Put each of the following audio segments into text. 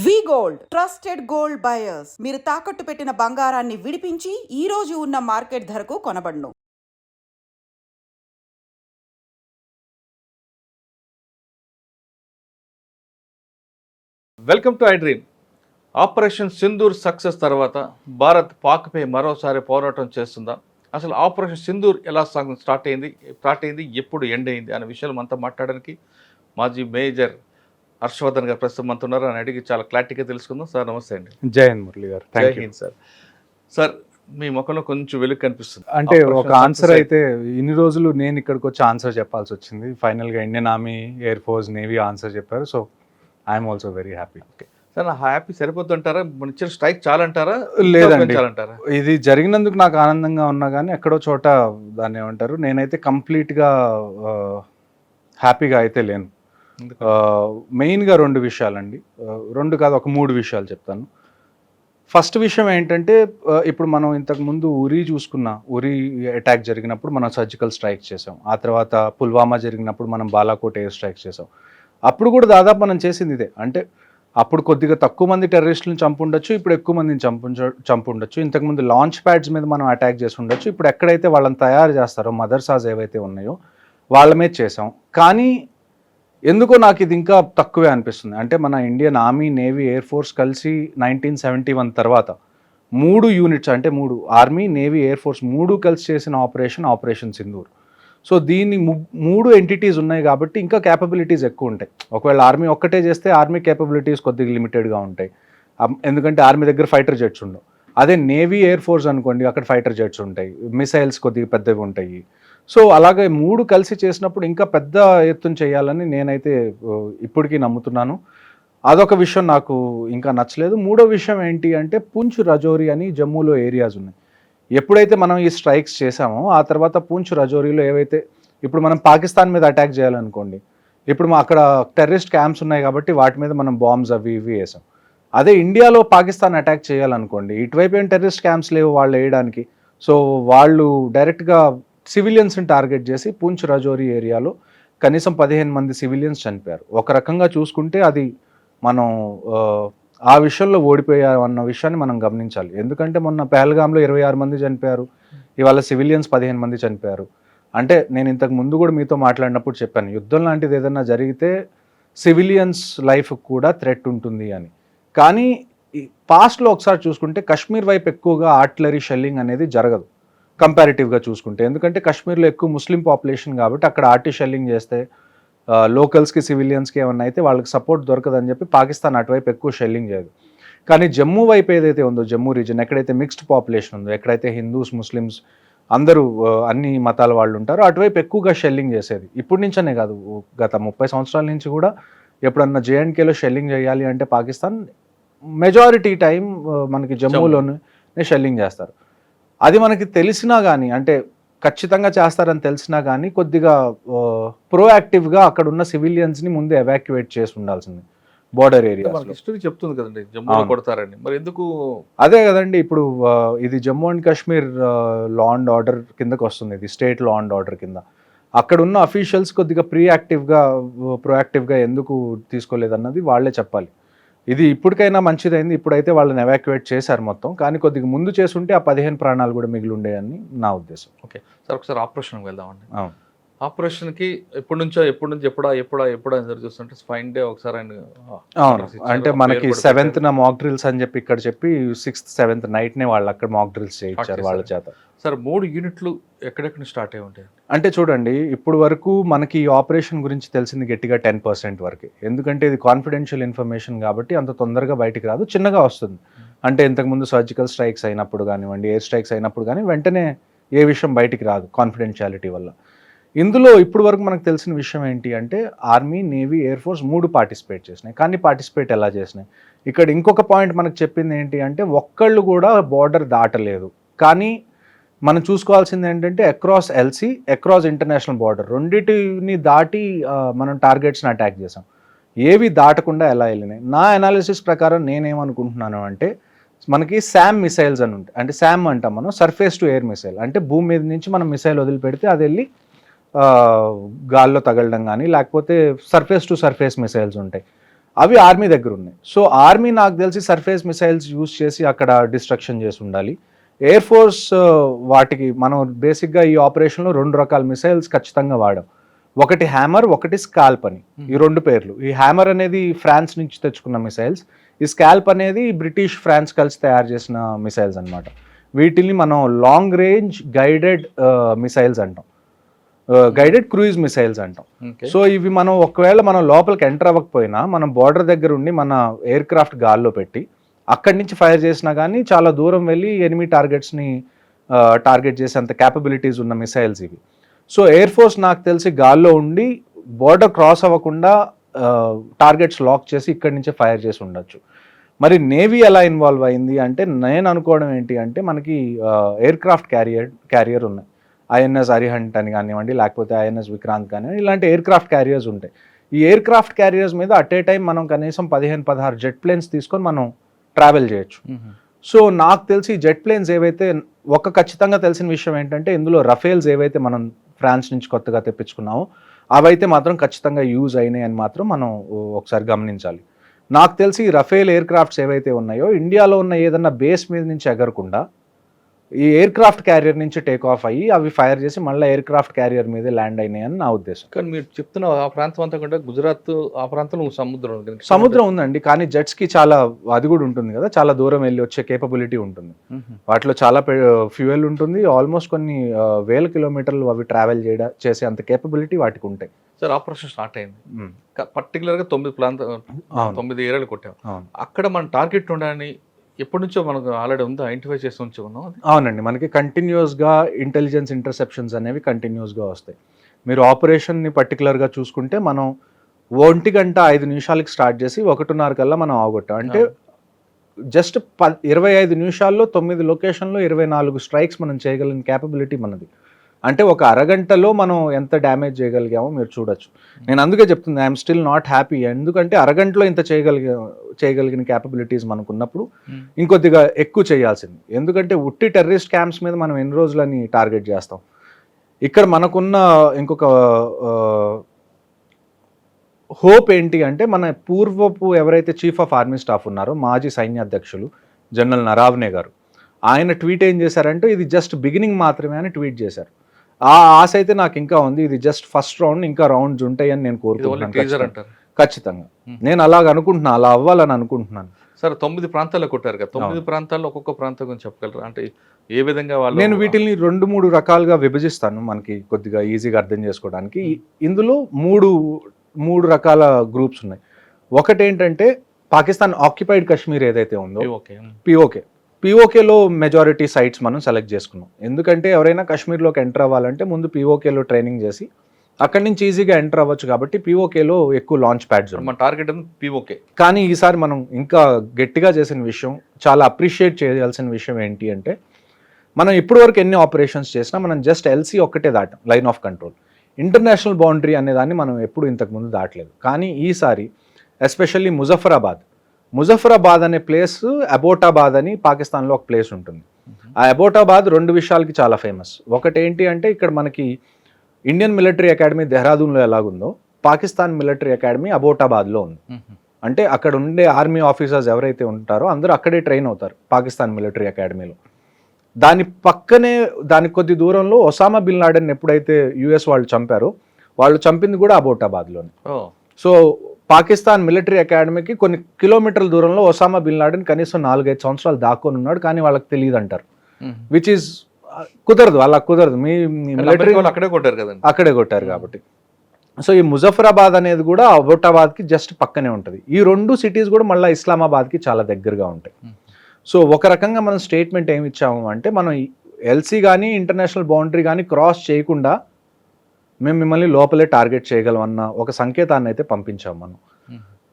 వి gold trusted gold buyers. మీరు తాకట్టు పెట్టిన బంగారాన్ని విడిపించి ఈ రోజు ఉన్న మార్కెట్ ధరకు కొనబడును. Welcome to I dream. Operation Sindoor success తర్వాత భారత్ పాక్పై మరోసారి పోరాటం చేస్తుందా? అసలు ఆపరేషన్ సింధూర్ ఎలా స్టార్ట్ అయింది, ఎప్పుడు ఎండ్ అయింది అనే విషయాలు మనతో మాట్లాడడానికి మాజీ మేజర్ హర్షవర్ధన్ గారు ప్రస్తుతం మనతో ఉన్నారు. అని అడిగి చాలా క్లారిటీగా తెలుసుకుందాం. సార్ నమస్తే అండి. జై హింద్ మురళి గారు. జై హింద్ సార్. సార్ మీ ముఖంలో కొంచెం వెలుగు కనిపిస్తుంది. అంటే ఒక ఆన్సర్ అయితే ఇన్ని రోజులు నేను ఇక్కడికి వచ్చి ఆన్సర్ చెప్పాల్సి వచ్చింది. ఫైనల్గా Indian army, air force, navy answer చెప్పారు. So I'm also very happy. Okay sir, నా హ్యాపీ సరిపోతుంటారా? మన ఇచ్చిన స్ట్రైక్ చాలంటారా? లేదండి, చాలంటారా? ఇది జరిగినందుకు నాకు ఆనందంగా ఉన్నా కానీ ఎక్కడో చోట దాన్ని ఏమంటారు, నేనైతే కంప్లీట్గా హ్యాపీగా అయితే లేను. మెయిన్గా రెండు విషయాలండి, రెండు కాదు ఒక మూడు విషయాలు చెప్తాను. ఫస్ట్ విషయం ఏంటంటే, ఇప్పుడు మనం ఇంతకుముందు ఉరీ చూసుకున్నా, ఉరీ అటాక్ జరిగినప్పుడు మనం సర్జికల్ స్ట్రైక్ చేసాం. ఆ తర్వాత పుల్వామా జరిగినప్పుడు మనం బాలాకోట్ ఎయిర్ స్ట్రైక్ చేసాం. అప్పుడు కూడా దాదాపు మనం చేసింది ఇదే. అంటే అప్పుడు కొద్దిగా తక్కువ మంది టెర్రరిస్టులను చంపుండొచ్చు, ఇప్పుడు ఎక్కువ మందిని చంపుండొచ్చు. ఇంతకుముందు లాంచ్ ప్యాడ్స్ మీద మనం అటాక్ చేసి ఉండొచ్చు. ఇప్పుడు ఎక్కడైతే వాళ్ళని తయారు చేస్తారో మదర్సాస్ ఏవైతే ఉన్నాయో వాళ్ళ మీద చేసాం. కానీ ఎందుకో నాకు ఇది ఇంకా తక్కువే అనిపిస్తుంది. అంటే మన Indian army, navy, air force కలిసి 1971 తర్వాత 3 యూనిట్స్, అంటే 3 ఆర్మీ, నేవీ, ఎయిర్ ఫోర్స్ 3 కలిసి చేసిన ఆపరేషన్ సింధూర్. సో దీన్ని 3 ఎంటిటీస్ ఉన్నాయి కాబట్టి ఇంకా క్యాపబిలిటీస్ ఎక్కువ ఉంటాయి. ఒకవేళ ఆర్మీ ఒక్కటే చేస్తే ఆర్మీ క్యాపబిలిటీస్ కొద్దిగా లిమిటెడ్గా ఉంటాయి. ఎందుకంటే ఆర్మీ దగ్గర ఫైటర్ జెట్స్ ఉండవు. అదే నేవీ, ఎయిర్ ఫోర్స్ అనుకోండి, అక్కడ ఫైటర్ జెట్స్ ఉంటాయి, మిసైల్స్ కొద్దిగా పెద్దవి ఉంటాయి. సో అలాగే 3 కలిసి చేసినప్పుడు ఇంకా పెద్ద ఎత్తున చేయాలని నేనైతే ఇప్పటికీ నమ్ముతున్నాను. అదొక విషయం నాకు ఇంకా నచ్చలేదు. మూడో విషయం ఏంటి అంటే, పూంచ్, రజౌరి అని జమ్మూలో ఏరియాస్ ఉన్నాయి. ఎప్పుడైతే మనం ఈ స్ట్రైక్స్ చేసామో ఆ తర్వాత పూంచ్, రజౌరిలో ఏవైతే ఇప్పుడు మనం పాకిస్తాన్ మీద అటాక్ చేయాలనుకోండి, ఇప్పుడు అక్కడ టెర్రరిస్ట్ క్యాంప్స్ ఉన్నాయి కాబట్టి వాటి మీద మనం బాంబ్స్ అవి ఇవి వేసాం. అదే ఇండియాలో పాకిస్తాన్ అటాక్ చేయాలనుకోండి, ఇటువైపు ఏం టెర్రరిస్ట్ క్యాంప్స్ లేవు వాళ్ళు వేయడానికి. సో వాళ్ళు డైరెక్ట్గా సివిలియన్స్ని టార్గెట్ చేసి పూంచ్, రజౌరి ఏరియాలో కనీసం 15 మంది సివిలియన్స్ చనిపోయారు. ఒక రకంగా చూసుకుంటే అది మనం ఆ విషయంలో ఓడిపోయామన్న విషయాన్ని మనం గమనించాలి. ఎందుకంటే మొన్న పెహల్గాంలో 26 మంది చనిపోయారు, ఇవాళ సివిలియన్స్ 15 మంది చనిపోయారు. అంటే నేను ఇంతకు ముందు కూడా మీతో మాట్లాడినప్పుడు చెప్పాను, యుద్ధం లాంటిది ఏదైనా జరిగితే సివిలియన్స్ లైఫ్ కూడా థ్రెట్ ఉంటుంది అని. కానీ పాస్ట్లో ఒకసారి చూసుకుంటే కాశ్మీర్ వైపు ఎక్కువగా ఆర్టిలరీ షెల్లింగ్ అనేది జరగదు కంపారిటివ్గా చూసుకుంటే. ఎందుకంటే కాశ్మీర్లో ఎక్కువ ముస్లిం పాపులేషన్ కాబట్టి అక్కడ ఆర్టీ షెల్లింగ్ చేస్తే లోకల్స్కి, సివిలియన్స్కి ఏమన్నా అయితే వాళ్ళకి సపోర్ట్ దొరకదని చెప్పి పాకిస్తాన్ అటువైపు ఎక్కువ షెల్లింగ్ చేయదు. కానీ జమ్మూ వైపు ఏదైతే ఉందో, జమ్మూ రీజన్ ఎక్కడైతే మిక్స్డ్ పాపులేషన్ ఉందో, ఎక్కడైతే హిందూస్, ముస్లిమ్స్ అందరూ అన్ని మతాల వాళ్ళు ఉంటారో అటువైపు ఎక్కువగా షెల్లింగ్ చేసేది. ఇప్పటి నుంచనే కాదు, గత 30 సంవత్సరాల నుంచి కూడా ఎప్పుడన్నా జేఎండ్కేలో షెల్లింగ్ చేయాలి అంటే పాకిస్తాన్ మెజారిటీ టైం మనకి జమ్మూలోనే షెల్లింగ్ చేస్తారు. అది మనకి తెలిసినా కానీ, అంటే ఖచ్చితంగా చేస్తారని తెలిసినా కానీ కొద్దిగా ప్రోయాక్టివ్గా అక్కడ ఉన్న సివిలియన్స్ని ముందే ఎవాక్యువేట్ చేసి ఉండాల్సింది బోర్డర్ ఏరియా. హిస్టరీ చెప్తుంది కదండి జమ్మూలో కొడతారని, మరి ఎందుకు? అదే కదండి, ఇప్పుడు ఇది Jammu and Kashmir law and order కిందకు వస్తుంది, ఇది స్టేట్ లా అండ్ ఆర్డర్ కింద. అక్కడ ఉన్న అఫీషియల్స్ కొద్దిగా ప్రోయాక్టివ్గా ఎందుకు తీసుకోలేదన్నది వాళ్ళే చెప్పాలి. ఇది ఇప్పటికైనా మంచిదైంది, ఇప్పుడైతే వాళ్ళని ఎవాక్యువేట్ చేశారు మొత్తం. కానీ కొద్దిగా ముందు చేసుంటే ఆ 15 ప్రాణాలు కూడా మిగిలి ఉండేయని నా ఉద్దేశం. ఓకే సార్, ఒకసారి ఆపరేషన్కి వెళ్దామండి. అవును, ఆపరేషన్కి ఎప్పటి నుంచో ఎప్పుడా ఎదురు చూస్తుంటే ఫైన్ డే ఒకసారి ఆయన. అవును, అంటే మనకి 7th మాక్ డ్రిల్స్ అని చెప్పి ఇక్కడ చెప్పి 6th, 7th నైట్నే వాళ్ళు అక్కడ మాక్ డ్రిల్స్ చేయించారు వాళ్ళ చేత. సార్ 3 యూనిట్లు ఎక్కడెక్కడ స్టార్ట్ అయి ఉంటాయి? అంటే చూడండి, ఇప్పుడు వరకు మనకి ఈ ఆపరేషన్ గురించి తెలిసింది గట్టిగా 10% వరకే. ఎందుకంటే ఇది కాన్ఫిడెన్షియల్ ఇన్ఫర్మేషన్ కాబట్టి అంత తొందరగా బయటికి రాదు, చిన్నగా వస్తుంది. అంటే ఇంతకుముందు సర్జికల్ స్ట్రైక్స్ అయినప్పుడు కానివ్వండి, ఎయిర్ స్ట్రైక్స్ అయినప్పుడు కానీ వెంటనే ఏ విషయం బయటికి రాదు కాన్ఫిడెన్షియాలిటీ వల్ల. ఇందులో ఇప్పుడు వరకు మనకు తెలిసిన విషయం ఏంటి అంటే, army, navy, air force 3 participate చేసినాయి. కానీ పార్టిసిపేట్ ఎలా చేసినాయి? ఇక్కడ ఇంకొక పాయింట్ మనకు చెప్పింది ఏంటి అంటే, ఒక్కళ్ళు కూడా బార్డర్ దాటలేదు. కానీ మనం చూసుకోవాల్సింది ఏంటంటే, across LC, across international border రెండింటిని దాటి మనం టార్గెట్స్ని అటాక్ చేసాం. ఏవి దాటకుండా ఎలా వెళ్ళినాయి? నా అనాలిసిస్ ప్రకారం నేనేమనుకుంటున్నాను అంటే, మనకి శామ్ మిసైల్స్ అని ఉంటాయి. అంటే శామ్ అంటాం మనం, సర్ఫేస్ టు ఎయిర్ మిసైల్. అంటే భూమి మీద నుంచి మనం మిసైల్ వదిలిపెడితే అది వెళ్ళి గాల్లో తగలడం కానీ, లేకపోతే సర్ఫేస్ టు సర్ఫేస్ మిసైల్స్ ఉంటాయి. అవి ఆర్మీ దగ్గర ఉన్నాయి. సో ఆర్మీ నాకు తెలిసి సర్ఫేస్ మిసైల్స్ యూజ్ చేసి అక్కడ డిస్ట్రక్షన్ చేసి ఉండాలి. ఎయిర్ ఫోర్స్ వాటికి మనం బేసిక్గా ఈ ఆపరేషన్లో 2 రకాల మిసైల్స్ ఖచ్చితంగా వాడాం. ఒకటి హ్యామర్, ఒకటి స్కాల్ప్ అని. ఈ 2 పేర్లు. ఈ హ్యామర్ అనేది ఫ్రాన్స్ నుంచి తెచ్చుకున్న మిసైల్స్, ఈ స్కాల్ప్ అనేది బ్రిటిష్ ఫ్రాన్స్ కలిసి తయారు చేసిన మిసైల్స్ అనమాట. వీటిని మనం లాంగ్ రేంజ్ గైడెడ్ మిసైల్స్ అంటాం, గైడెడ్ క్రూయిజ్ మిసైల్స్ అంటాం. సో ఇవి మనం ఒకవేళ మనం లోపలికి ఎంటర్ అవ్వకపోయినా మనం బార్డర్ దగ్గర ఉండి మన ఎయిర్ క్రాఫ్ట్ గాల్లో పెట్టి అక్కడి నుంచి ఫైర్ చేసినా కానీ చాలా దూరం వెళ్ళి ఎనిమీ టార్గెట్స్ని టార్గెట్ చేసేంత క్యాపబిలిటీస్ ఉన్న మిసైల్స్ ఇవి. సో ఎయిర్ ఫోర్స్ నాకు తెలిసి గాల్లో ఉండి బార్డర్ క్రాస్ అవ్వకుండా టార్గెట్స్ లాక్ చేసి ఇక్కడి నుంచే ఫైర్ చేసి ఉండొచ్చు. మరి నేవీ ఎలా ఇన్వాల్వ్ అయింది అంటే నేను అనుకోవడం ఏంటి అంటే మనకి ఎయిర్ క్రాఫ్ట్ క్యారియర్ ఉన్నాయి. ఐఎన్ఎస్ అరిహంట్ అని కానివ్వండి, లేకపోతే ఐఎన్ఎస్ విక్రాంత్ కానివ్వండి, ఇలాంటి ఎయిర్ క్రాఫ్ట్ క్యారియర్స్ ఉంటాయి. ఈ ఎయిర్ క్రాఫ్ట్ క్యారియర్స్ మీద అట్ ఏ టైం మనం కనీసం 15-16 జెట్ ప్లేన్స్ తీసుకొని మనం ట్రావెల్ చేయొచ్చు. సో నాకు తెలిసి జెట్ ప్లేన్స్ ఏవైతే ఖచ్చితంగా తెలిసిన విషయం ఏంటంటే ఇందులో రఫేల్స్ ఏవైతే మనం ఫ్రాన్స్ నుంచి కొత్తగా తెప్పించుకున్నామో అవైతే మాత్రం ఖచ్చితంగా యూజ్ అయినాయి అని మాత్రం మనం ఒకసారి గమనించాలి. నాకు తెలిసి రఫేల్ ఎయిర్ క్రాఫ్ట్స్ ఏవైతే ఉన్నాయో ఇండియాలో ఉన్న ఏదన్నా బేస్ మీద నుంచి ఎగరకుండా ఈ ఎయిర్ క్రాఫ్ట్ క్యారియర్ నుంచి టేక్ ఆఫ్ అయ్యి అవి ఫైర్ చేసి మళ్ళీ ఎయిర్ క్రాఫ్ట్ క్యారియర్ మీద ల్యాండ్ అయినాయి అని నా ఉద్దేశం. కానీ మీరు చెప్తున్న ఆ ప్రాంతం అంతా కూడా గుజరాత్, ఆ ప్రాంతంలో సముద్రం ఉందండి, కానీ జెట్స్కి చాలా అది కూడా ఉంటుంది కదా, చాలా దూరం వెళ్ళి వచ్చే కేపబిలిటీ ఉంటుంది. వాటిలో చాలా ఫ్యూయల్ ఉంటుంది. ఆల్మోస్ట్ కొన్ని వేల కిలోమీటర్లు అవి ట్రావెల్ చేసే అంత కేపబిలిటీ వాటికి ఉంటాయి. సార్ ఆపరేషన్ స్టార్ట్ అయింది, పర్టికులర్గా 9 ఏరియాలు కొట్టాం. అక్కడ మన టార్గెట్ ఉండాలని ఎప్పటి నుంచో మనకు ఆల్రెడీ ఉందా, ఐడెంటిఫై చేసి ఉంచి ఉన్నాం? అవునండి, మనకి కంటిన్యూస్గా ఇంటెలిజెన్స్ ఇంటర్సెప్షన్స్ అనేవి కంటిన్యూస్గా వస్తాయి. మీరు ఆపరేషన్ని పర్టికులర్గా చూసుకుంటే మనం 1:05 స్టార్ట్ చేసి 1:30 కల్లా మనం ఆగొట్టాం. అంటే జస్ట్ 25 నిమిషాల్లో 9 లొకేషన్లో 24 స్ట్రైక్స్ మనం చేయగలిగిన క్యాపబిలిటీ మనది. అంటే ఒక అరగంటలో మనం ఎంత డ్యామేజ్ చేయగలిగామో మీరు చూడొచ్చు. నేను అందుకే చెప్తుంది ఐఎమ్ స్టిల్ నాట్ హ్యాపీ. ఎందుకంటే అరగంటలో ఇంత చేయగలిగిన క్యాపబిలిటీస్ మనకు ఉన్నప్పుడు ఇంకొద్దిగా ఎక్కువ చేయాల్సింది. ఎందుకంటే ఉట్టి టెర్రరిస్ట్ క్యాంప్స్ మీద మనం ఎన్ని రోజులని టార్గెట్ చేస్తాం. ఇక్కడ మనకున్న ఇంకొక హోప్ ఏంటి అంటే మన పూర్వపు ఎవరైతే చీఫ్ ఆఫ్ ఆర్మీ స్టాఫ్ ఉన్నారో మాజీ సైన్యాధ్యక్షులు జనరల్ నరావనే గారు, ఆయన ట్వీట్ ఏం చేశారంటే ఇది జస్ట్ బిగినింగ్ మాత్రమే అని ట్వీట్ చేశారు. ఆ ఆశ అయితే నాకు ఇంకా ఉంది. ఇది జస్ట్ ఫస్ట్ రౌండ్, ఇంకా రౌండ్స్ ఉంటాయని నేను కోరుకుంటున్నాను. ఖచ్చితంగా నేను అలాగ అనుకుంటున్నాను, అలా అవ్వాలని అనుకుంటున్నాను. సార్ 9 ప్రాంతాల్లో కొట్టారు కదా, 9 ప్రాంతాల్లో ఒక్కొక్క ప్రాంతం గురించి చెప్పగలరా? అంటే ఏ విధంగా వాళ్ళు, నేను వీటిని 2-3 రకాలుగా విభజిస్తాను మనకి కొద్దిగా ఈజీగా అర్థం చేసుకోవడానికి. ఇందులో మూడు రకాల గ్రూప్స్ ఉన్నాయి. ఒకటి ఏంటంటే పాకిస్తాన్ ఆక్యుపైడ్ కాశ్మీర్ ఏదైతే ఉందో పిఓకేలో మెజారిటీ సైట్స్ మనం సెలెక్ట్ చేసుకున్నాం. ఎందుకంటే ఎవరైనా కాశ్మీర్లోకి ఎంటర్ అవ్వాలంటే ముందు పిఓకేలో ట్రైనింగ్ చేసి అక్కడి నుంచి ఈజీగా ఎంటర్ అవ్వచ్చు. కాబట్టి పిఓకేలో ఎక్కువ లాంచ్ ప్యాడ్స్ మన టార్గెట్ పిఓకే. కానీ ఈసారి మనం ఇంకా గట్టిగా చేసిన విషయం, చాలా అప్రిషియేట్ చేయాల్సిన విషయం ఏంటి అంటే మనం ఇప్పటివరకు ఎన్ని ఆపరేషన్స్ చేసినా మనం జస్ట్ ఎల్సీ ఒక్కటే దాటాం, line of control. International boundary అనేదాన్ని మనం ఎప్పుడు ఇంతకుముందు దాటలేదు. కానీ ఈసారి ఎస్పెషల్లీ ముజఫరాబాద్ అనే ప్లేస్, అబోటాబాద్ అని పాకిస్తాన్లో ఒక ప్లేస్ ఉంటుంది. ఆ అబోటాబాద్ 2 విషయాలకి చాలా ఫేమస్. ఒకటి ఏంటి అంటే ఇక్కడ మనకి ఇండియన్ మిలిటరీ అకాడమీ దెహ్రాదూన్లో ఎలాగుందో పాకిస్తాన్ మిలిటరీ అకాడమీ అబోటాబాద్లో ఉంది. అంటే అక్కడ ఉండే ఆర్మీ ఆఫీసర్స్ ఎవరైతే ఉంటారో అందరూ అక్కడే ట్రైన్ అవుతారు పాకిస్తాన్ మిలిటరీ అకాడమీలో. దాని పక్కనే దానికి కొద్ది దూరంలో ఒసామా బిన్ లాడెన్ ఎప్పుడైతే యుఎస్ వాళ్ళు చంపారో వాళ్ళు చంపింది కూడా అబోటాబాద్లోనే. సో పాకిస్తాన్ మిలిటరీ అకాడమీకి కొన్ని కిలోమీటర్ల దూరంలో ఒసామా బిన్ లాడెన్ కనీసం 4-5 సంవత్సరాలు దాక్కొని ఉన్నాడు, కానీ వాళ్ళకి తెలియదు అంటారు. విచ్ ఈజ్ కుదరదు, అలా కుదరదు. మీ మిలిటరీ అక్కడే కొట్టారు కాబట్టి. సో ఈ ముజఫరాబాద్ అనేది కూడా అబోటాబాద్కి జస్ట్ పక్కనే ఉంటుంది. ఈ 2 సిటీస్ కూడా మళ్ళీ ఇస్లామాబాద్కి చాలా దగ్గరగా ఉంటాయి. సో ఒక రకంగా మనం స్టేట్మెంట్ ఏమి ఇచ్చాము అంటే మనం ఎల్సీ కానీ ఇంటర్నేషనల్ బౌండరీ కానీ క్రాస్ చేయకుండా మేము మిమ్మల్ని లోపలే టార్గెట్ చేయగలం అన్న ఒక సంకేతాన్ని అయితే పంపించాము మనం.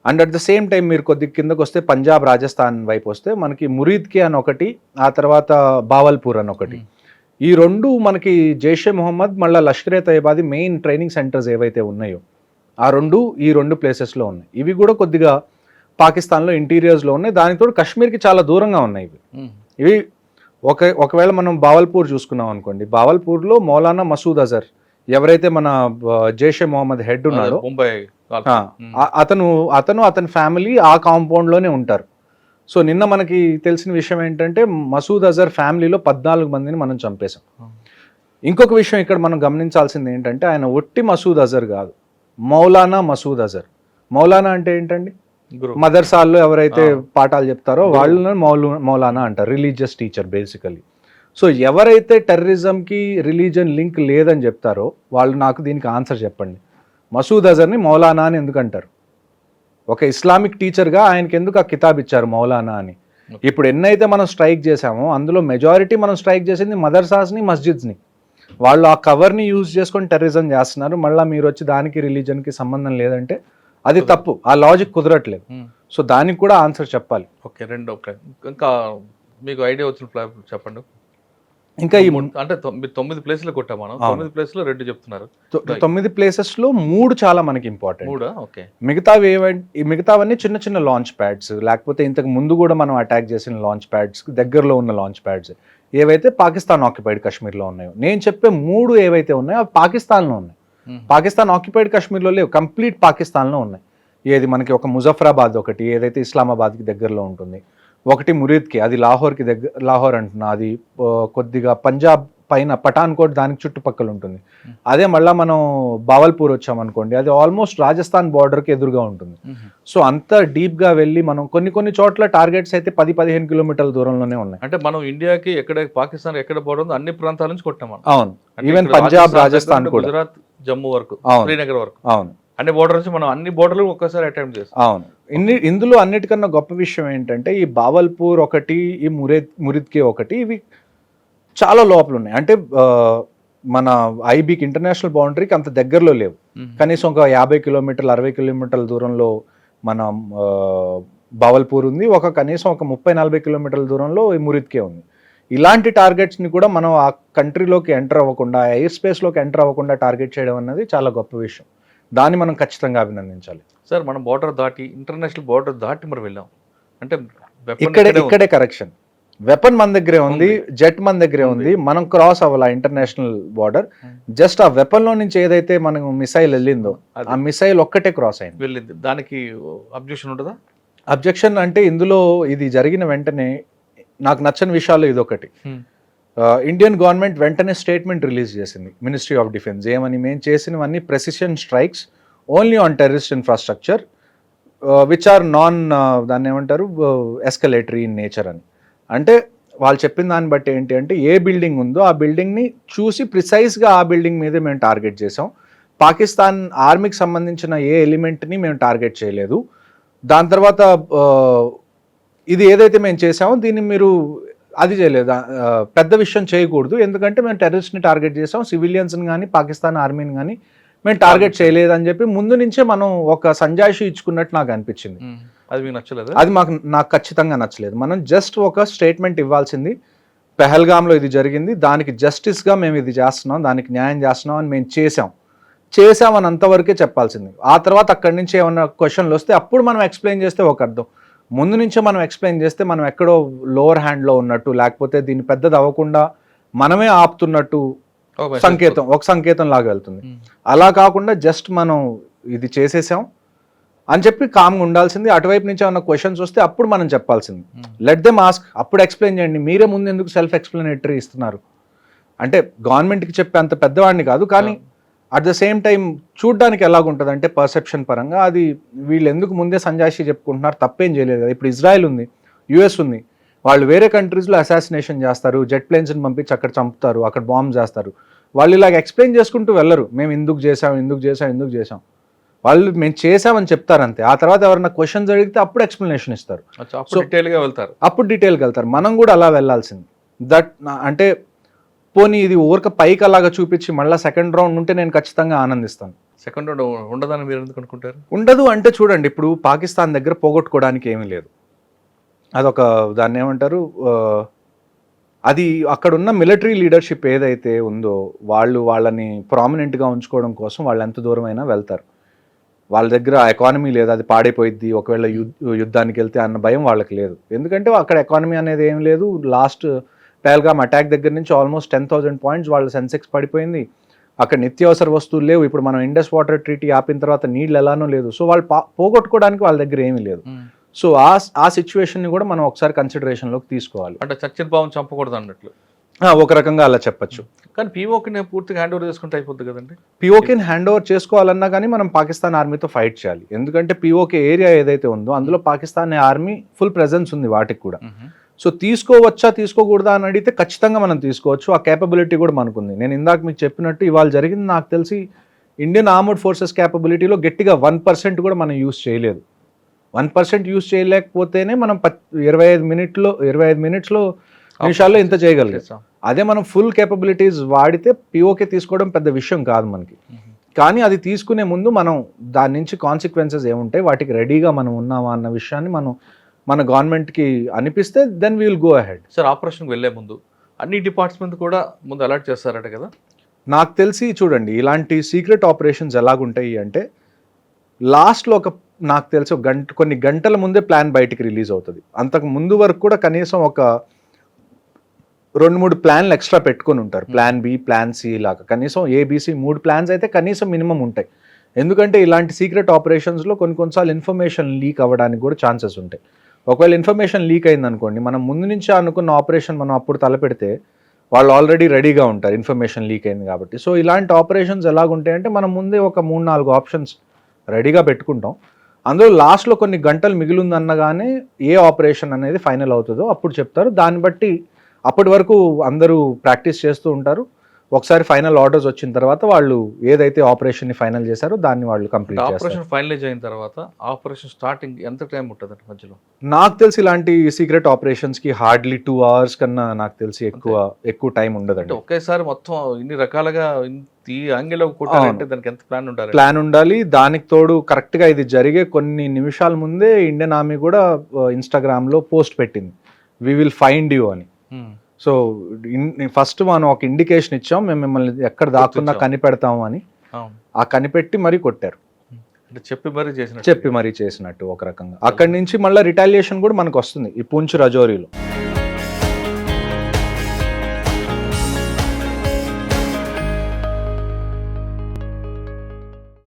And at the same time మీరు కొద్ది కిందకు వస్తే పంజాబ్, రాజస్థాన్ వైపు వస్తే మనకి మురీద్కి అని ఒకటి, ఆ తర్వాత బావల్పూర్ అని ఒకటి. ఈ 2 మనకి జైషే మొహమ్మద్ మళ్ళీ లష్కరే తయ్యబాది మెయిన్ ట్రైనింగ్ సెంటర్స్ ఏవైతే ఉన్నాయో ఆ 2 ప్లేసెస్లో ఉన్నాయి. ఇవి కూడా కొద్దిగా పాకిస్తాన్లో ఇంటీరియర్స్లో ఉన్నాయి. దానితో కాశ్మీర్కి చాలా దూరంగా ఉన్నాయి ఇవి. ఒకవేళ మనం బావల్పూర్ చూసుకున్నాం అనుకోండి, బావల్పూర్లో మౌలానా మసూద్ అజర్ ఎవరైతే మన జైషే మొహమ్మద్ హెడ్ ఉన్నాడో, అతను అతని ఫ్యామిలీ ఆ కాంపౌండ్లోనే ఉంటారు. సో నిన్న మనకి తెలిసిన విషయం ఏంటంటే మసూద్ అజర్ ఫ్యామిలీలో 14 మందిని మనం చంపేశాం. ఇంకొక విషయం ఇక్కడ మనం గమనించాల్సింది ఏంటంటే ఆయన ఒట్టి మసూద్ అజర్ కాదు, మౌలానా మసూద్ అజర్. మౌలానా అంటే ఏంటండి? మదర్సాల్లో ఎవరైతే పాఠాలు చెప్తారో వాళ్ళని మౌలానా అంటారు, రిలీజియస్ టీచర్ బేసికలీ. సో ఎవరైతే టెర్రరిజంకి రిలీజన్ లింక్ లేదని చెప్తారో వాళ్ళు నాకు దీనికి ఆన్సర్ చెప్పండి. మసూద్ అజర్ని మౌలానా అని ఎందుకు అంటారు? ఒక ఇస్లామిక్ టీచర్గా ఆయనకి ఎందుకు ఆ కితాబ్ ఇచ్చారు మౌలానా అని? ఇప్పుడు ఎన్నైతే మనం స్ట్రైక్ చేసామో అందులో మెజారిటీ మనం స్ట్రైక్ చేసింది మదర్సాస్ని, మస్జిద్స్ని. వాళ్ళు ఆ కవర్ని యూజ్ చేసుకొని టెర్రరిజం చేస్తున్నారు. మళ్ళీ మీరు వచ్చి దానికి రిలీజన్కి సంబంధం లేదంటే అది తప్పు, ఆ లాజిక్ కుదరట్లేదు. సో దానికి కూడా ఆన్సర్ చెప్పాలి. ఓకే, రెండు ఓకే. ఇంకా మీకు ఐడియా వచ్చిన చెప్పండి. ఇంకా ఈ అంటే 9 ప్లేస్లు కొట్టాం మనం, 9 ప్లేస్లో 2 చెప్తున్నారు. 9 ప్లేసెస్లో 3 చాలా మనకి ఇంపార్టెంట్. ఓకే, మిగతావన్నీ చిన్న చిన్న లాంచ్ ప్యాడ్స్, లేకపోతే ఇంతకు ముందు కూడా మనం అటాక్ చేసిన లాంచ్ ప్యాడ్స్, దగ్గరలో ఉన్న లాంచ్ ప్యాడ్స్ ఏవైతే పాకిస్తాన్ ఆక్యుపైడ్ కాశ్మీర్లో ఉన్నాయో. నేను చెప్పే 3 ఏవైతే ఉన్నాయో అవి పాకిస్తాన్లో ఉన్నాయి. పాకిస్తాన్ ఆక్యుపైడ్ కాశ్మీర్లో లేవు, కంప్లీట్ పాకిస్తాన్లో ఉన్నాయి. ఏది మనకి ఒక ముజఫరాబాద్ ఒకటి, ఏదైతే ఇస్లామాబాద్కి దగ్గరలో ఉంటుంది, ఒకటి మురీద్కి, అది లాహోర్కి దగ్గర, లాహోర్ అంటున్నా, అది కొద్దిగా పంజాబ్ పైన పఠాన్కోట్ దానికి చుట్టుపక్కల ఉంటుంది. అదే మళ్ళీ మనం బావల్పూర్ వచ్చామనుకోండి, అది ఆల్మోస్ట్ రాజస్థాన్ బార్డర్కి ఎదురుగా ఉంటుంది. సో అంత డీప్గా వెళ్ళి మనం కొన్ని చోట్ల టార్గెట్స్ అయితే 10-15 కిలోమీటర్ల దూరంలోనే ఉన్నాయి. అంటే మనం ఇండియాకి ఎక్కడ, పాకిస్తాన్ ఎక్కడ బోర్డర్ ఉందో అన్ని ప్రాంతాల నుంచి కొట్టాం. అవును, ఈవెన్ పంజాబ్, రాజస్థాన్ కూడా, గుజరాత్, జమ్మూ వరకు, శ్రీనగర్ వరకు, అవును, అన్ని బోర్డర్ నుంచి మనం అన్ని బోర్డర్లు ఒక్కసారి అటెంప్ట్ చేస్తాం. అవును. ఇందులో అన్నిటికన్నా గొప్ప విషయం ఏంటంటే ఈ బావల్పూర్ ఒకటి, ఈ మురిద్కి ఒకటి, ఇవి చాలా లోపల ఉన్నాయి. అంటే మన ఐబీకి, ఇంటర్నేషనల్ బౌండరీకి అంత దగ్గరలో లేవు. కనీసం ఒక 50 కిలోమీటర్లు 60 కిలోమీటర్ల దూరంలో మన బావల్పూర్ ఉంది, కనీసం ఒక 30-40 కిలోమీటర్ల దూరంలో ఈ మురిద్కే ఉంది. ఇలాంటి టార్గెట్స్ని కూడా మనం ఆ కంట్రీలోకి ఎంటర్ అవ్వకుండా, ఎయిర్ స్పేస్లోకి ఎంటర్ అవ్వకుండా టార్గెట్ చేయడం అన్నది చాలా గొప్ప విషయం. దాన్ని మనం ఖచ్చితంగా అభినందించాలి. సార్, మనం బోర్డర్ దాటి, ఇంటర్నేషనల్ బోర్డర్ దాటి మరి వెళ్ళాం అంటే ఇక్కడే కరెక్షన్. వెపన్ మన దగ్గరే ఉంది, జెట్ మన దగ్గరే ఉంది, మనం క్రాస్ అవ్వాలి ఇంటర్నేషనల్ బార్డర్. జస్ట్ ఆ వెపన్ లో నుంచి ఏదైతే మనకు మిసైల్ వెళ్ళిందో ఆ మిసైల్ ఒక్కటే క్రాస్ అయింది, వెళ్ళింది. దానికి అబ్జెక్షన్ ఉంటుందా? అబ్జెక్షన్ అంటే ఇందులో ఇది జరిగిన వెంటనే నాకు నచ్చని విషయాలు ఇదొకటి. ఇండియన్ గవర్నమెంట్ వెంటనే స్టేట్మెంట్ రిలీజ్ చేసింది, మినిస్ట్రీ ఆఫ్ డిఫెన్స్, ఏమని, మేము చేసినవన్నీ precision strikes only on terrorist infrastructure which are non, దాన్ని ఏమంటారు, ఎస్కలేటరీ ఇన్ నేచర్ అని. అంటే వాళ్ళు చెప్పిన దాన్ని బట్టి ఏంటి అంటే ఏ బిల్డింగ్ ఉందో ఆ బిల్డింగ్ని చూసి ప్రిసైజ్గా ఆ బిల్డింగ్ మీదే మేము టార్గెట్ చేసాం. పాకిస్తాన్ ఆర్మీకి సంబంధించిన ఏ ఎలిమెంట్ని మేము టార్గెట్ చేయలేదు. దాని తర్వాత ఇది ఏదైతే మేము చేసామో దీన్ని మీరు అది చేయలేదు, పెద్ద విషయం చేయకూడదు, ఎందుకంటే మేము టెర్రరిస్ట్ని టార్గెట్ చేసాం, సివిలియన్స్ని కానీ పాకిస్తాన్ ఆర్మీని కానీ మేము టార్గెట్ చేయలేదు అని చెప్పి ముందు నుంచే మనం ఒక సంజాయిషి ఇచ్చుకున్నట్టు నాకు అనిపించింది. అది మీకు నచ్చలేదు? అది నాకు ఖచ్చితంగా నచ్చలేదు. మనం జస్ట్ ఒక స్టేట్మెంట్ ఇవ్వాల్సింది, పెహల్గామ్లో ఇది జరిగింది, దానికి జస్టిస్గా మేము ఇది చేస్తున్నాం, దానికి న్యాయం చేస్తున్నాం అని మేము చేసామని అంతవరకే చెప్పాల్సింది. ఆ తర్వాత అక్కడి నుంచి ఏమన్నా క్వశ్చన్లు వస్తే అప్పుడు మనం ఎక్స్ప్లెయిన్ చేస్తే ఒక అర్థం. ముందు నుంచే మనం ఎక్స్ప్లెయిన్ చేస్తే మనం ఎక్కడో లోవర్ హ్యాండ్లో ఉన్నట్టు, లేకపోతే దీన్ని పెద్దది అవ్వకుండా మనమే ఆపుతున్నట్టు ఒక సంకేతం లాగా వెళ్తుంది. అలా కాకుండా జస్ట్ మనం ఇది చేసేసాం అని చెప్పి కామ్గా ఉండాల్సింది. అటువైపు నుంచి ఏమన్నా క్వశ్చన్స్ వస్తే అప్పుడు మనం చెప్పాల్సింది. లెట్ దెమ్ ఆస్క్, అప్పుడు ఎక్స్ప్లెయిన్ చేయండి. మీరే ముందు ఎందుకు సెల్ఫ్ ఎక్స్ప్లెనేటరీ ఇస్తున్నారు? అంటే గవర్నమెంట్కి చెప్పే అంత పెద్దవాడిని కాదు, కానీ అట్ ద సేమ్ టైం చూడ్డానికి ఎలాగుంటుంది అంటే పర్సెప్షన్ పరంగా అది వీళ్ళు ఎందుకు ముందే సంజాయిషి చెప్పుకుంటున్నారు, తప్పేం చేయలేదు కదా. ఇప్పుడు ఇజ్రాయెల్ ఉంది, యుఎస్ ఉంది, వాళ్ళు వేరే కంట్రీస్లో అసాసినేషన్ చేస్తారు, జెట్ ప్లేన్స్ని పంపించి అక్కడ చంపుతారు, అక్కడ బాంబ్ చేస్తారు. వాళ్ళు ఇలాగ ఎక్స్ప్లెయిన్ చేసుకుంటూ వెళ్ళరు, మేము ఎందుకు చేసాం. వాళ్ళు మేము చేసామని చెప్తారు అంతే. ఆ తర్వాత ఎవరైనా క్వశ్చన్స్ అడిగితే అప్పుడు ఎక్స్ప్లెనేషన్ ఇస్తారు, అప్పుడు డీటెయిల్గా వెళ్తారు. మనం కూడా అలా వెళ్ళాల్సింది. అంటే పోనీ ఇది ఊరక పైకి అలాగా చూపించి మళ్ళీ సెకండ్ రౌండ్ ఉంటే నేను ఖచ్చితంగా ఆనందిస్తాను. సెకండ్ రౌండ్ ఉండదని మీరు ఎందుకు అనుకుంటారు? ఉండదు అంటే చూడండి, ఇప్పుడు పాకిస్తాన్ దగ్గర పోగొట్టుకోవడానికి ఏమీ లేదు. అదొక దాన్ని ఏమంటారు, అది అక్కడున్న మిలిటరీ లీడర్షిప్ ఏదైతే ఉందో వాళ్ళని ప్రామినెంట్గా ఉంచుకోవడం కోసం వాళ్ళు ఎంత దూరమైనా వెళ్తారు. వాళ్ళ దగ్గర ఎకానమీ లేదు, అది పాడైపోయిద్ది ఒకవేళ యుద్ధానికి వెళ్తే అన్న భయం వాళ్ళకి లేదు. ఎందుకంటే అక్కడ ఎకానమీ అనేది ఏం లేదు. లాస్ట్ పెహల్గామ్ అటాక్ దగ్గర నుంచి ఆల్మోస్ట్ 10,000 పాయింట్స్ వాళ్ళ సెన్సెక్స్ పడిపోయింది. అక్కడ నిత్యావసర వస్తువులు లేవు. ఇప్పుడు మనం ఇండస్ వాటర్ ట్రీటీ ఆపిన తర్వాత నీళ్ళు ఎలానో లేదు. సో వాళ్ళు పోగొట్టుకోవడానికి వాళ్ళ దగ్గర ఏమీ లేదు. సో ఆ సిచ్యువేషన్ని కూడా మనం ఒకసారి కన్సిడరేషన్లోకి తీసుకోవాలి. అంటే చచ్చిన పావును చంపకూడదు అన్నట్లు ఒక రకంగా అలా చెప్పచ్చు. కానీ పీఓకి నేను పూర్తిగా హ్యాండ్ ఓవర్ చేసుకుంటే అయిపోద్ది కదండి. పిఓకేని హ్యాండ్ ఓవర్ చేసుకోవాలన్నా కానీ మనం పాకిస్తాన్ ఆర్మీతో ఫైట్ చేయాలి. ఎందుకంటే పిఓకే ఏరియా ఏదైతే ఉందో అందులో పాకిస్తాన్ ఆర్మీ ఫుల్ ప్రెజెన్స్ ఉంది వాటికి కూడా. సో తీసుకోవచ్చా తీసుకోకూడదా అని అడిగితే ఖచ్చితంగా మనం తీసుకోవచ్చు. ఆ కేపబిలిటీ కూడా మనకుంది. నేను ఇందాక మీకు చెప్పినట్టు ఇవాళ జరిగింది నాకు తెలిసి ఇండియన్ ఆర్మర్డ్ ఫోర్సెస్ కేపబిలిటీలో గట్టిగా 1% కూడా మనం యూస్ చేయలేదు. 1% యూస్ చేయలేకపోతేనే మనం 25 నిమిషాల్లో ఇంత చేయగలిగాం. అదే మనం ఫుల్ కేపబిలిటీస్ వాడితే పిఓకే తీసుకోవడం పెద్ద విషయం కాదు మనకి. కానీ అది తీసుకునే ముందు మనం దాని నుంచి కాన్సిక్వెన్సెస్ ఏముంటాయి, వాటికి రెడీగా మనం ఉన్నామా అన్న విషయాన్ని మన గవర్నమెంట్కి అనిపిస్తే then we will go ahead. Sir, ఆపరేషన్కి వెళ్ళే ముందు అన్ని డిపార్ట్మెంట్ కూడా ముందు అలర్ట్ చేస్తారట కదా. నాకు తెలిసి చూడండి, ఇలాంటి సీక్రెట్ ఆపరేషన్స్ ఎలాగుంటాయి అంటే లాస్ట్లో నాకు తెలిసి కొన్ని గంటల ముందే ప్లాన్ బయటికి రిలీజ్ అవుతుంది. అంతకు ముందు వరకు కూడా కనీసం ఒక 2-3 ప్లాన్లు ఎక్స్ట్రా పెట్టుకొని ఉంటారు. ప్లాన్ బి, ప్లాన్ సి లాగా కనీసం ఏబిసి 3 ప్లాన్స్ అయితే కనీసం మినిమం ఉంటాయి. ఎందుకంటే ఇలాంటి సీక్రెట్ ఆపరేషన్స్లో కొన్నిసార్లు ఇన్ఫర్మేషన్ లీక్ అవ్వడానికి కూడా ఛాన్సెస్ ఉంటాయి. ఒకవేళ ఇన్ఫర్మేషన్ లీక్ అయింది అనుకోండి, మనం ముందు నుంచి అనుకున్న ఆపరేషన్ మనం అప్పుడు తలపెడితే వాళ్ళు ఆల్రెడీ రెడీగా ఉంటారు ఇన్ఫర్మేషన్ లీక్ అయింది కాబట్టి. సో ఇలాంటి ఆపరేషన్స్ ఎలాగుంటాయంటే మనం ముందే ఒక 3-4 ఆప్షన్స్ రెడీగా పెట్టుకుంటాం. అందులో లాస్ట్లో కొన్ని గంటలు మిగిలిందన్నగానే ఏ ఆపరేషన్ అనేది ఫైనల్ అవుతుందో అప్పుడు చెప్తారు. దాన్ని బట్టి అప్పటి వరకు అందరూ ప్రాక్టీస్ చేస్తూ ఉంటారు. ఒకసారి ఫైనల్ ఆర్డర్స్ వచ్చిన తర్వాత వాళ్ళు ఏదైతే ఆపరేషన్ని ఫైనల్ చేశారో దాన్ని వాళ్ళు కంప్లీట్ చేస్తారు. ఆపరేషన్ ఫైనలైజ్ అయిన తర్వాత ఆపరేషన్ స్టార్టింగ్ ఎంత టైం ఉంటుంది మధ్యలో? నాకు తెలిసి ఇలాంటి సీక్రెట్ ఆపరేషన్స్కి హార్డ్లీ 2 hours కన్నా నాకు తెలిసి ఎక్కువ టైం ఉండదండి. ఒకేసారి మొత్తం ఇన్ని రకాలుగా ఈ యాంగిల్లో కొట్టాలంటే దానికి ఎంత ప్లాన్ ఉండాలి. దానికి తోడు కరెక్ట్గా ఇది జరిగే కొన్ని నిమిషాల ముందే ఇండియన్ ఆర్మీ కూడా ఇన్స్టాగ్రామ్లో పోస్ట్ పెట్టింది, వి విల్ ఫైండ్ యూ అని. సో ఫస్ట్ మనం ఒక ఇండికేషన్ ఇచ్చాం, మేము మిమ్మల్ని ఎక్కడ దాక్కున్నా కనిపెడతాము అని. ఆ కనిపెట్టి మరీ కొట్టారు, చెప్పి మరీ చేసినట్టు ఒక రకంగా. అక్కడి నుంచి మళ్ళీ రిటాలియేషన్ కూడా మనకు వస్తుంది ఈ పూంచ్ రజౌరీలో.